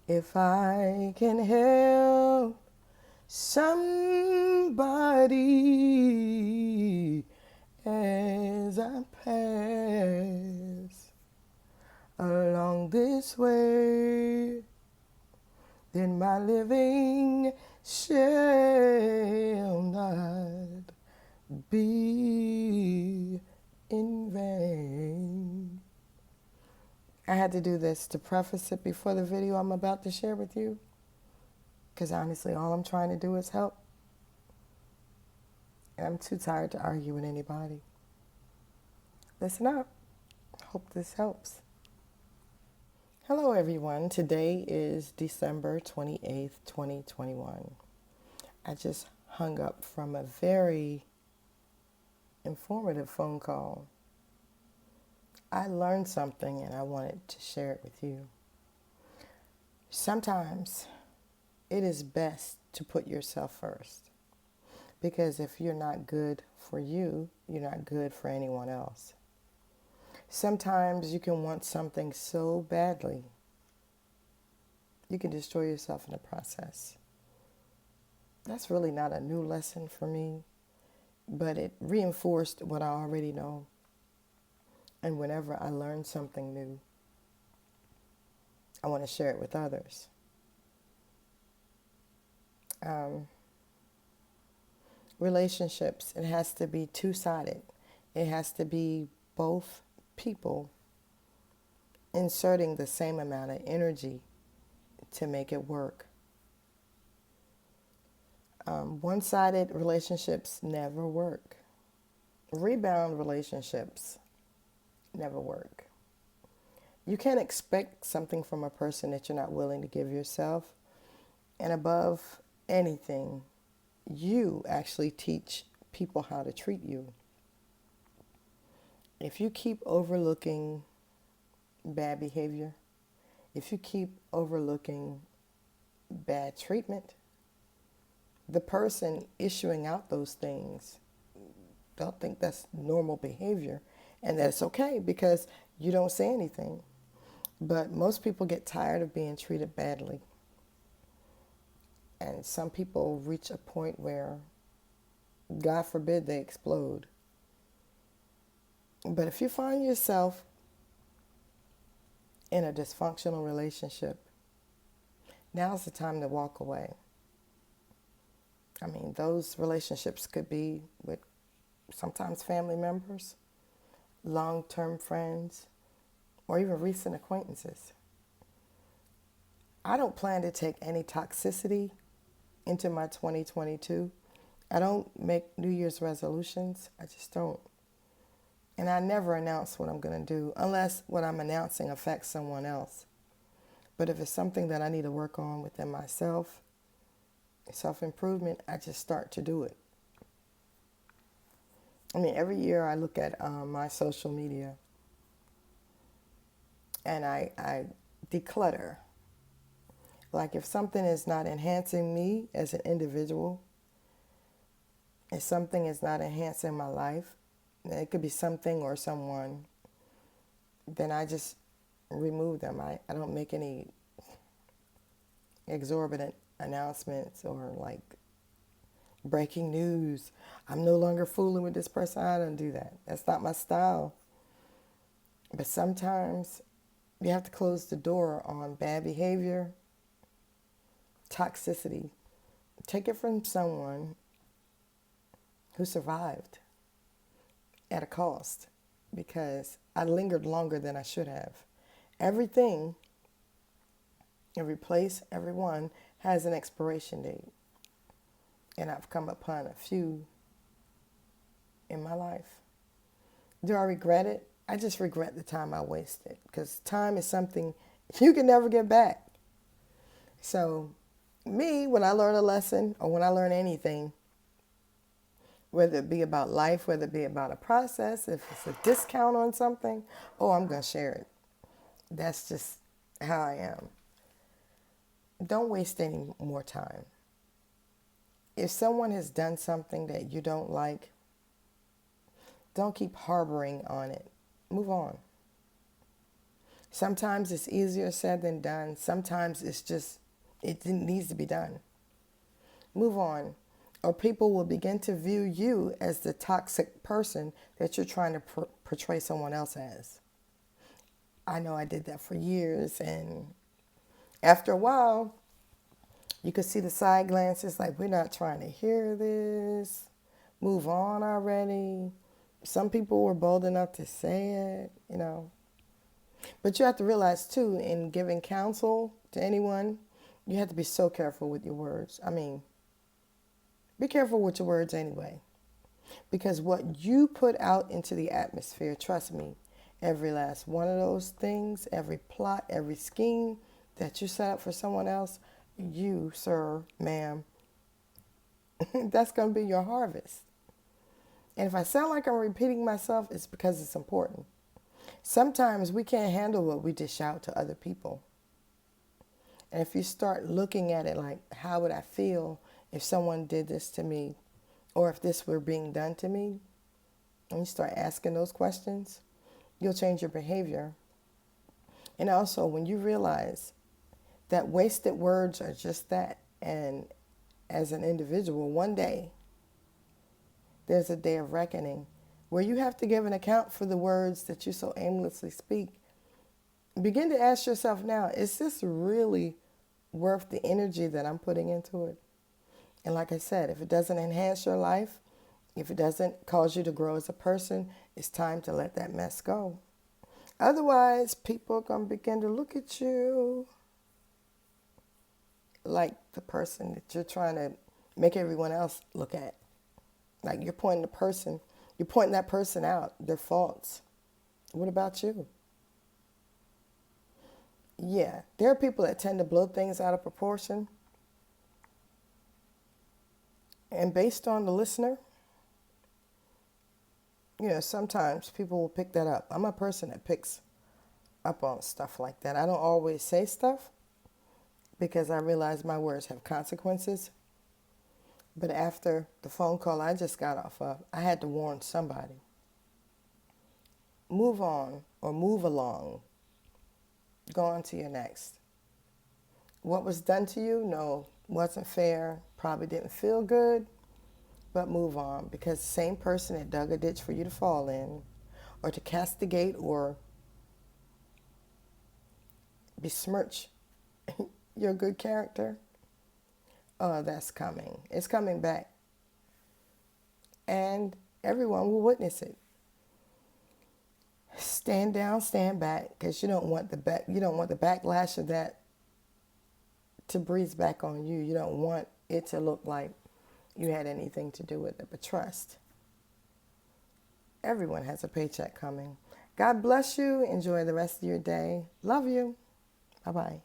If I can help somebody as I pass along this way, then my living shall not be in vain. I had to do this to preface it before the video I'm about to share with you, because honestly, all I'm trying to do is help. And I'm too tired to argue with anybody. Listen up. Hope this helps. Hello, everyone. Today is December 28th, 2021. I just hung up from a very informative phone call. I learned something and I wanted to share it with you. Sometimes it is best to put yourself first, because if you're not good for you, you're not good for anyone else. Sometimes you can want something so badly, you can destroy yourself in the process. That's really not a new lesson for me, but it reinforced what I already know. And whenever I learn something new, I want to share it with others. Relationships, it has to be two-sided. It has to be both people inserting the same amount of energy to make it work. One-sided relationships never work. Rebound relationships never work. You can't expect something from a person that you're not willing to give yourself. And above anything, you actually teach people how to treat you. If you keep overlooking bad behavior, if you keep overlooking bad treatment, the person issuing out those things, they'll think that's normal behavior and that's okay because you don't say anything. But most people get tired of being treated badly. And some people reach a point where, God forbid, they explode. But if you find yourself in a dysfunctional relationship, now's the time to walk away. I mean, those relationships could be with sometimes family members, long-term friends, or even recent acquaintances. I don't plan to take any toxicity into my 2022. I don't make New Year's resolutions. I just don't. And I never announce what I'm going to do unless what I'm announcing affects someone else. But if it's something that I need to work on within myself, self-improvement, I just start to do it. I mean, every year I look at my social media and I declutter. Like if something is not enhancing me as an individual, if something is not enhancing my life, it could be something or someone, then I just remove them. I don't make any exorbitant announcements or like breaking news. I'm no longer fooling with this person. I don't do that. That's not my style. But sometimes you have to close the door on bad behavior, toxicity. Take it from someone who survived at a cost, because I lingered longer than I should have. Everything, every place, everyone has an expiration date. And I've come upon a few in my life. Do I regret it? I just regret the time I wasted, because time is something you can never get back. So me, when I learn a lesson or when I learn anything, whether it be about life, whether it be about a process, if it's a discount on something, oh, I'm going to share it. That's just how I am. Don't waste any more time. If someone has done something that you don't like, don't keep harboring on it. Move on. Sometimes it's easier said than done. Sometimes it needs to be done. Move on. Or people will begin to view you as the toxic person that you're trying to portray someone else as. I know I did that for years, and after a while, you could see the side glances like, we're not trying to hear this. Move on already. Some people were bold enough to say it. But you have to realize, too, in giving counsel to anyone, you have to be so careful with your words. I mean, be careful with your words anyway. Because what you put out into the atmosphere, trust me, every last one of those things, every plot, every scheme that you set up for someone else, you, sir, ma'am, that's going to be your harvest. And if I sound like I'm repeating myself, it's because it's important. Sometimes we can't handle what we dish out to other people. And if you start looking at it like, how would I feel if someone did this to me, or if this were being done to me, and you start asking those questions, you'll change your behavior. And also, when you realize that wasted words are just that, and as an individual, one day, there's a day of reckoning where you have to give an account for the words that you so aimlessly speak. Begin to ask yourself now, is this really worth the energy that I'm putting into it? And like I said, if it doesn't enhance your life, if it doesn't cause you to grow as a person, it's time to let that mess go. Otherwise, people are going to begin to look at you like the person that you're trying to make everyone else look at. Like you're pointing that person out, their faults. What about you? Yeah, there are people that tend to blow things out of proportion. And based on the listener, sometimes people will pick that up. I'm a person that picks up on stuff like that. I don't always say stuff because I realize my words have consequences. But after the phone call I just got off of, I had to warn somebody. Move on or move along. Go on to your next. What was done to you? No, wasn't fair. Probably didn't feel good. But move on, because the same person that dug a ditch for you to fall in, or to castigate or besmirch your good character, that's coming. It's coming back. And everyone will witness it. Stand down, stand back, because you don't want the backlash of that to breeze back on you. You don't want it to look like you had anything to do with it. But trust, everyone has a paycheck coming. God bless you. Enjoy the rest of your day. Love you. Bye-bye.